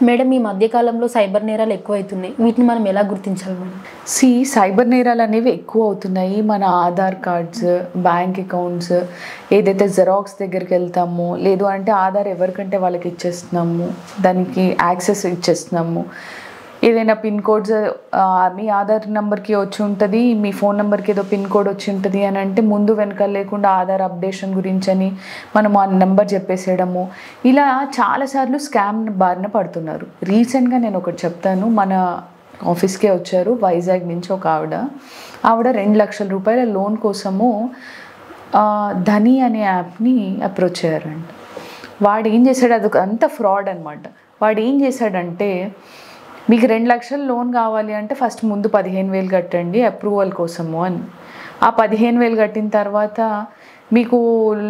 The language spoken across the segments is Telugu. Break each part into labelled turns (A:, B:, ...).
A: మేడం ఈ మధ్య కాలంలో సైబర్ నేరాలు ఎక్కువైతున్నాయి, వీటిని మనం ఎలా గుర్తించాలి మేడం?
B: సైబర్ నేరాలు అనేవి ఎక్కువ అవుతున్నాయి. మన ఆధార్ కార్డ్స్, బ్యాంక్ అకౌంట్స్, ఏదైతే జెరాక్స్ దగ్గరికి వెళ్తామో, లేదు అంటే ఆధార్ ఎవరికంటే వాళ్ళకి ఇచ్చేస్తున్నాము, దానికి యాక్సెస్ ఇచ్చేస్తున్నాము. ఏదైనా పిన్ కోడ్స్ మీ ఆధార్ నెంబర్కి వచ్చి ఉంటుంది, మీ ఫోన్ నెంబర్కి ఏదో పిన్ కోడ్ వచ్చి ఉంటుంది అని అంటే ముందు వెనక లేకుండా ఆధార్ అప్డేషన్ గురించి అని మనం ఆ నెంబర్ చెప్పేసేయడము, ఇలా చాలాసార్లు స్కామ్ బారిన పడుతున్నారు. రీసెంట్గా నేను ఒకటి చెప్తాను. మన ఆఫీస్కే వచ్చారు వైజాగ్ నుంచి ఒక ఆవిడ 2 లక్షల రూపాయల లోన్ కోసము ధని అనే యాప్ని అప్రోచ్ అయ్యారంట. వాడు ఏం చేశాడు, అది అంత ఫ్రాడ్ అనమాట. వాడు ఏం చేశాడంటే, మీకు 2 లక్షల లోన్ కావాలి అంటే ఫస్ట్ ముందు 15,000 కట్టండి అప్రూవల్ కోసము అని. ఆ 15,000 కట్టిన తర్వాత మీకు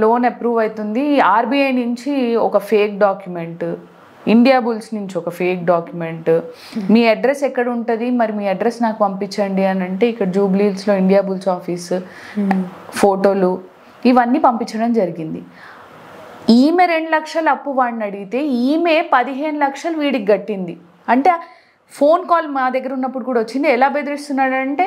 B: లోన్ అప్రూవ్ అవుతుంది. ఆర్బీఐ నుంచి ఒక ఫేక్ డాక్యుమెంట్, ఇండియా బుల్స్ నుంచి ఒక ఫేక్ డాక్యుమెంట్, మీ అడ్రస్ ఎక్కడ ఉంటుంది, మరి మీ అడ్రస్ నాకు పంపించండి అని అంటే ఇక్కడ జూబ్లీహిల్స్లో ఇండియా బుల్స్ ఆఫీస్ ఫోటోలు ఇవన్నీ పంపించడం జరిగింది. ఈమె 2 లక్షలు అప్పు వాడిని అడిగితే ఈమె 15 లక్షలు వీడికి కట్టింది. అంటే ఫోన్ కాల్ మా దగ్గర ఉన్నప్పుడు కూడా వచ్చింది. ఎలా బెదిరిస్తున్నాడంటే,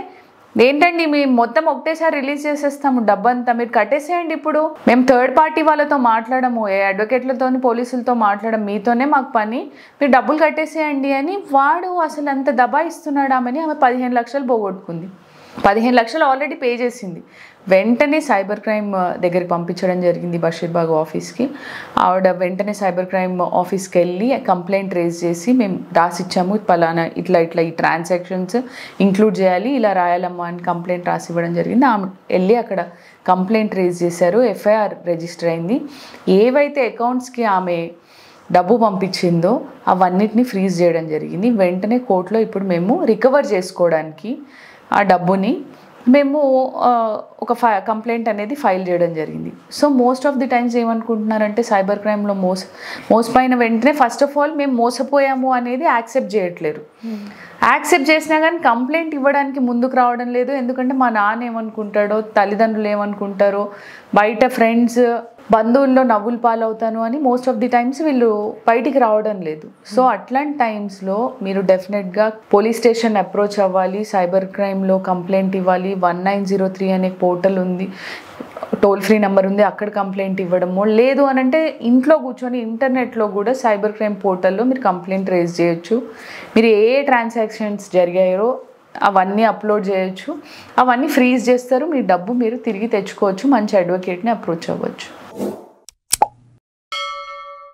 B: ఏంటండి మేము మొత్తం ఒకటేసారి రిలీజ్ చేసేస్తాము డబ్బంతా, మీరు కట్టేసేయండి, ఇప్పుడు మేము థర్డ్ పార్టీ వాళ్ళతో మాట్లాడము, ఏ అడ్వకేట్లతో పోలీసులతో మాట్లాడము, మీతోనే మాకు పని, మీరు డబ్బులు కట్టేసేయండి అని. వాడు అసలు అంత దబాయిస్తున్నాడామని ఆమె 15 లక్షలు పోగొట్టుకుంది. 15 లక్షలు ఆల్రెడీ పే చేసింది. వెంటనే సైబర్ క్రైమ్ దగ్గరికి పంపించడం జరిగింది, బషీర్బాగ్ ఆఫీస్కి. ఆవిడ వెంటనే సైబర్ క్రైమ్ ఆఫీస్కి వెళ్ళి కంప్లైంట్ రేజ్ చేసి, మేము రాసిచ్చాము పలానా ఇట్లా ఈ ట్రాన్సాక్షన్స్ ఇంక్లూడ్ చేయాలి, ఇలా రాయాలమ్మా అని కంప్లైంట్ రాసి ఇవ్వడం జరిగింది. ఆమె వెళ్ళి అక్కడ కంప్లైంట్ రేజ్ చేశారు, ఎఫ్ఐఆర్ రిజిస్టర్ అయింది. ఏవైతే అకౌంట్స్కి ఆమె డబ్బు పంపించిందో అవన్నిటిని ఫ్రీజ్ చేయడం జరిగింది. వెంటనే కోర్టులో ఇప్పుడు మేము రికవర్ చేసుకోవడానికి ఆ డబ్బుని మేము ఒక కంప్లైంట్ అనేది ఫైల్ చేయడం జరిగింది. So most of the times ఏమనుకుంటున్నారంటే, సైబర్ క్రైమ్లో మోసపోయిన వెంటనే ఫస్ట్ ఆఫ్ ఆల్ మేము మోసపోయాము అనేది యాక్సెప్ట్ చేయట్లేరు. యాక్సెప్ట్ చేసినా కానీ కంప్లైంట్ ఇవ్వడానికి ముందుకు రావడం లేదు. ఎందుకంటే మా నాన్న ఏమనుకుంటాడో, తల్లిదండ్రులు ఏమనుకుంటారో, బయట ఫ్రెండ్స్ బంధువుల్లో నవ్వులు పాలవుతాను అని మోస్ట్ ఆఫ్ ది టైమ్స్ వీళ్ళు బయటికి రావడం లేదు. సో అట్లాంటి టైమ్స్లో మీరు డెఫినెట్గా పోలీస్ స్టేషన్ అప్రోచ్ అవ్వాలి, సైబర్ క్రైమ్లో కంప్లైంట్ ఇవ్వాలి. 1903 అనే పోర్టల్ ఉంది, టోల్ ఫ్రీ నెంబర్ ఉంది, అక్కడ కంప్లైంట్ ఇవ్వడము. లేదు అని అంటే ఇంట్లో కూర్చొని ఇంటర్నెట్లో కూడా సైబర్ క్రైమ్ పోర్టల్లో మీరు కంప్లైంట్ రేజ్ చేయొచ్చు. మీరు ఏ ట్రాన్సాక్షన్స్ జరిగాయో అవన్నీ అప్లోడ్ చేయొచ్చు, అవన్నీ ఫ్రీజ్ చేస్తారు. మీ డబ్బు మీరు తిరిగి తెచ్చుకోవచ్చు, మంచి అడ్వకేట్ని అప్రోచ్ అవ్వచ్చు.